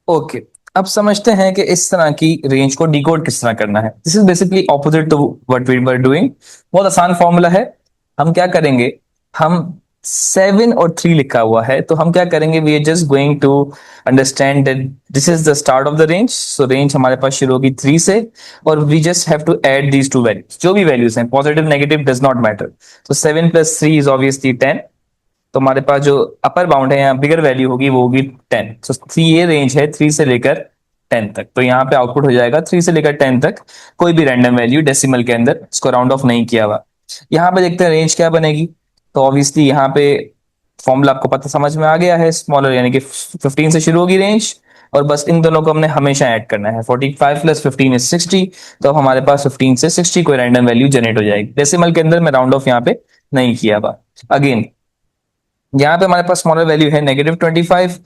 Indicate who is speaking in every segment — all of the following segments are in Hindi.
Speaker 1: ओके, अब समझते हैं कि इस तरह की रेंज को डिकोड किस तरह करना है। This is basically opposite to what we were doing. बहुत आसान फॉर्मूला है। हम क्या करेंगे, हम 7 और 3 लिखा हुआ है, तो हम क्या करेंगे, we are just going to understand that this is the start of the range. So range हमारे पास शुरू होगी 3 से, और we just have to add these two values, जो भी वैल्यूज हैं, positive negative does not matter. तो 7 + 3 इज ऑब्वियसली 10। तो हमारे पास जो अपर बाउंड है, यहाँ बिगर वैल्यू होगी, वो होगी 10। तो थ्री, ये रेंज है 3 से लेकर 10 तक। तो यहाँ पे आउटपुट हो जाएगा 3 से लेकर 10 तक, कोई भी रैंडम वैल्यू डेसिमल के अंदर, इसको राउंड ऑफ नहीं किया हुआ। यहाँ पे देखते हैं रेंज क्या बनेगी। तो ऑब्वियसली यहाँ पे फॉर्मूला आपको पता समझ में आ गया है, स्मॉलर यानी कि 15 से शुरू होगी रेंज, और बस इन दोनों को हमने हमेशा ऐड करना है। 45 + 15 इज 60। तो अब हमारे पास 15 से 60 कोई रैंडम वैल्यू जनरेट हो जाएगी, डेसिमल के अंदर मैं राउंड ऑफ यहाँ पे नहीं किया हुआ। अगेन यहाँ पे हमारे पास स्मॉलर वैल्यू है -25,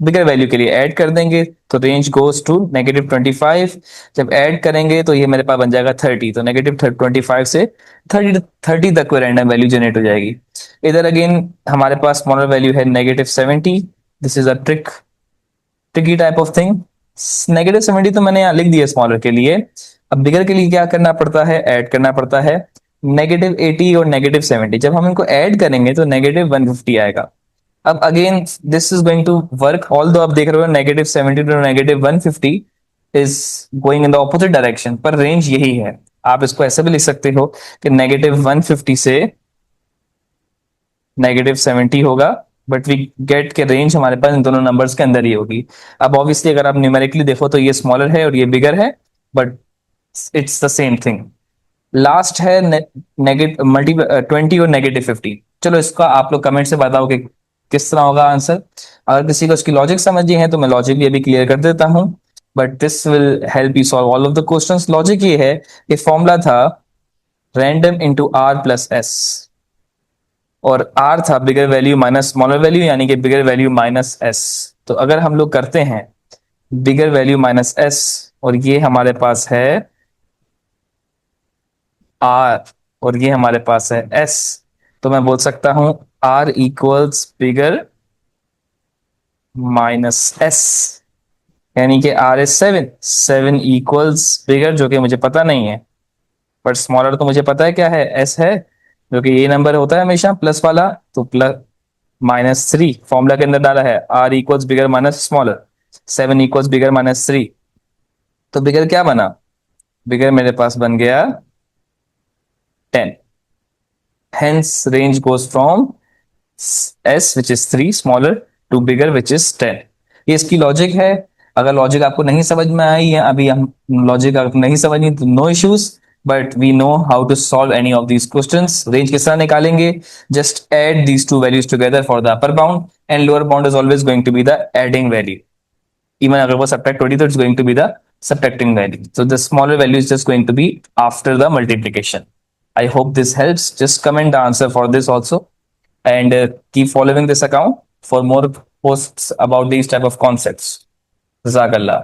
Speaker 1: बिगर वैल्यू के लिए ऐड कर देंगे, तो रेंज गोज टू -25। जब ऐड करेंगे तो ये मेरे पास बन जाएगा 30। तो -25 से 30 तक कोई रैंडम वैल्यू जनरेट हो जाएगी। इधर अगेन हमारे पास स्मॉलर वैल्यू है -70। This is a tricky type of thing. -70 तो मैंने यहाँ लिख दिया स्मॉलर के लिए। अब बिगर के लिए क्या करना पड़ता है, ऐड करना पड़ता है -80 और -70। जब हम इनको ऐड करेंगे तो -150 आएगा। अब again this is going to work, although आप देख रहे हो -70 to -150 is going in the opposite direction, पर रेंज यही है। आप इसको ऐसे भी लिख सकते हो कि -150 से -70 होगा, बट वी गेट के रेंज हमारे पास इन दोनों नंबर्स के अंदर ही होगी। अब ऑब्वियसली अगर आप न्यूमेरिकली देखो तो ये स्मॉलर है और ये बिगर है, but it's the same thing. Last है नेगेटिव मल्टी 20 और -15। चलो इसका आप लोग कमेंट से बताओ कि किस तरह होगा आंसर। अगर किसी को इसकी लॉजिक समझनी है तो मैं लॉजिक भी अभी क्लियर कर देता हूं, but this will help you solve all of the questions. Logic ये है कि फॉर्मूला था random into R plus S, और आर था bigger value minus smaller value, यानी कि बिगर वैल्यू माइनस एस। तो अगर हम लोग करते हैं बिगर वैल्यू माइनस एस, और ये हमारे पास है आर, और ये हमारे पास है एस, तो मैं बोल सकता हूं R equals bigger minus S, यानी कि आर इज 7। 7 इक्वल्स बिगर, जो कि मुझे पता नहीं है, पर स्मॉलर तो मुझे पता है क्या है, एस है, जो कि ये नंबर होता है हमेशा प्लस वाला। तो प्लस -3 फॉर्मूला के अंदर डाला है, R equals bigger minus smaller, 7 equals bigger -3। तो बिगर क्या बना, बिगर मेरे पास बन गया 10। Hence range goes from S which is 3 smaller to bigger which is 10। ये इसकी लॉजिक है। अगर लॉजिक आपको नहीं समझ में आई है, अभी हम लॉजिक आपको नहीं समझनी, तो no issues, but we know how to solve any of these questions. Range किस तरह निकालेंगे, just add these two values together for the upper bound, and lower bound is always going to be the adding value. Even अगर वो subtract 20 तो it's going to be the subtracting value. So the smaller value is just going to be after the multiplication. I hope this helps. Just comment the answer for this also, and keep following this account for more posts about these type of concepts. Jazakallah.